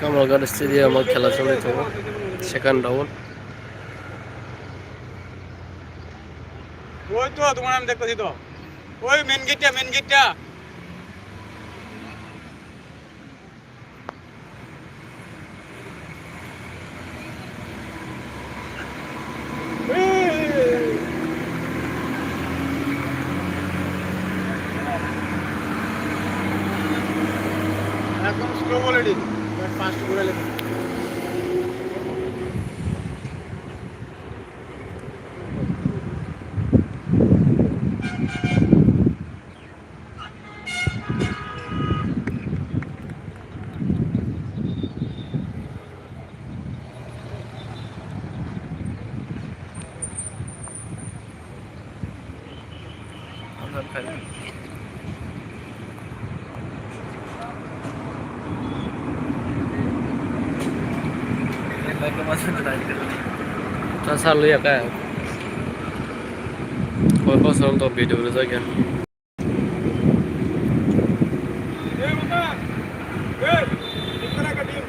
কামালগঞ্জ স্টেডিয়ামে খেলা চলিত সেকেন্ড রাউন্ড। ওই তো তোমার আমি দেখতেছি তো, ওই মেন গেটটা একদম স্লো বলেডি, ফাস্ট করে লেখা। चालू आहे काय पासून तो व्हिडिओ जाग्या इतना कटिंग